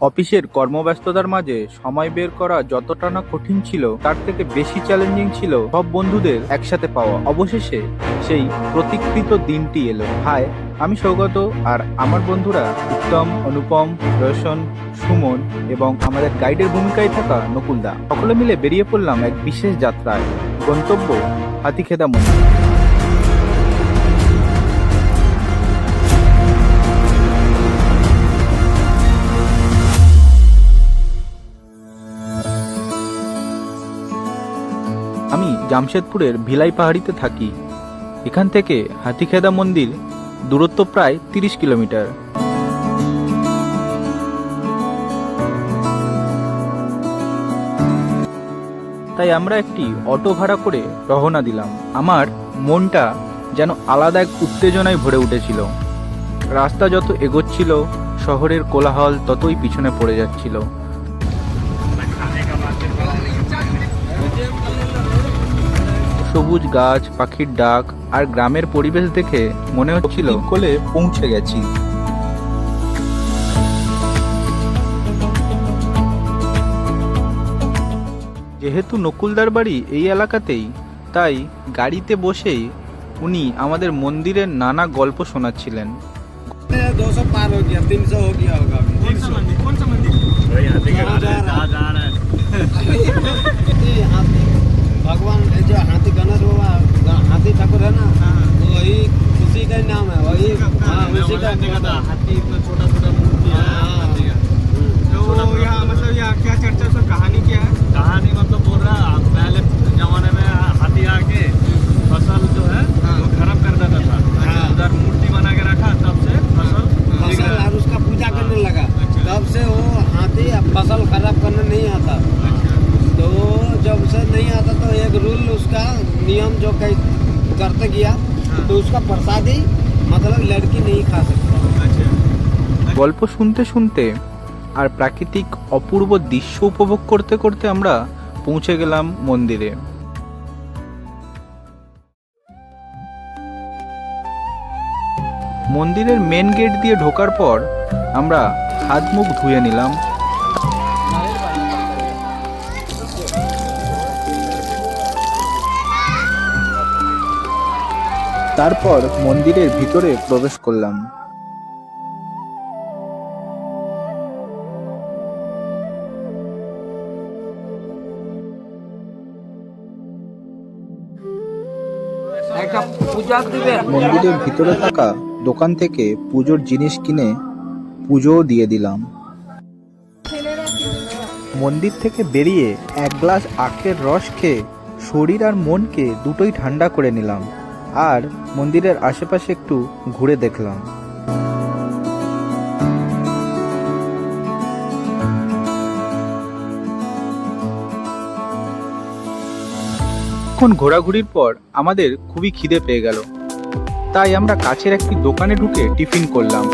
অফিসের কর্মব্যস্ততার মাঝে সময় বের করা যতটা না কঠিন ছিল, তার থেকে বেশি চ্যালেঞ্জিং ছিল সব বন্ধুদের একসাথে পাওয়া। অবশেষে সেই প্রতীক্ষিত দিনটি এলো। হাই, আমি সৌগত, আর আমার বন্ধুরা উত্তম, অনুপম, রোশন, সুমন এবং আমাদের গাইডের ভূমিকায় থাকা নকুলদা সকলে মিলে বেরিয়ে পড়লাম এক বিশেষ যাত্রায়। গন্তব্য হাতিখেদা মন্দির। আমি জামশেদপুরের ভিলাই পাহাড়িতে থাকি। এখান থেকে হাতিখেদা মন্দির দূরত্ব প্রায় 30 কিলোমিটার। তাই আমরা একটি অটো ভাড়া করে রওনা দিলাম। আমার মনটা যেন আলাদা এক উত্তেজনায় ভরে উঠেছিল। রাস্তা যত এগোচ্ছিল, শহরের কোলাহল ততই পিছনে পড়ে যাচ্ছিল। সবুজ গাছ, পাখির ডাক আর গ্রামের পরিবেশ দেখে মনে হচ্ছিল কোলে পৌঁছে গেছি। যেহেতু নকুলদার বাড়ি এই এলাকাতেই, তাই গাড়িতে বসেই উনি আমাদের মন্দিরের নানা গল্প শোনাচ্ছিলেন। 200 पार हो गया, 300 हो गया होगा अभी। कौन सा मंदिर? हाथी भगवान जो हाथी गणेश बाबा, हाथी ठाकुर है ना, वही उसी का नाम है। वही उसी का हाथी इतना छोटा छोटा मूर्ति है हाथी का। तो यहाँ मतलब यहाँ क्या चर्चा, उसका कहानी क्या है? कहानी मतलब बोल रहा पहले जमाने में हाथी आके फसल जो है वो खराब कर देता था। उधर मूर्ति बना के रखा, तब से फसल और उसका पूजा करने लगा। तब से वो हाथी फसल खराब करने नहीं आता। तो वो जब से नहीं आता तो एक रूल, उसका नियम जो करते गया, तो उसका प्रसादी मतलब लड़की नहीं खा सकता। গল্প শুনতে শুনতে আর প্রাকৃতিক অপূর্ব দৃশ্য উপভোগ করতে করতে আমরা পৌঁছে গেলাম মন্দিরে। মন্দিরের মেন গেট দিয়ে ঢোকার পর আমরা হাত মুখ ধুয়ে নিলাম। তারপর মন্দিরের ভিতরে প্রবেশ করলাম। মন্দিরের ভিতরে থাকা দোকান থেকে পুজোর জিনিস কিনে পুজোও দিয়ে দিলাম। মন্দির থেকে বেরিয়ে এক গ্লাস আখের রস খেয়ে শরীর আর মনকে দুটোই ঠান্ডা করে নিলাম, আর মন্দিরের আশেপাশে একটু ঘুরে দেখলাম। এখন ঘোরাঘুরির পর আমাদের খুবই খিদে পেয়ে গেল, তাই আমরা কাছের একটি দোকানে ঢুকে টিফিন করলাম।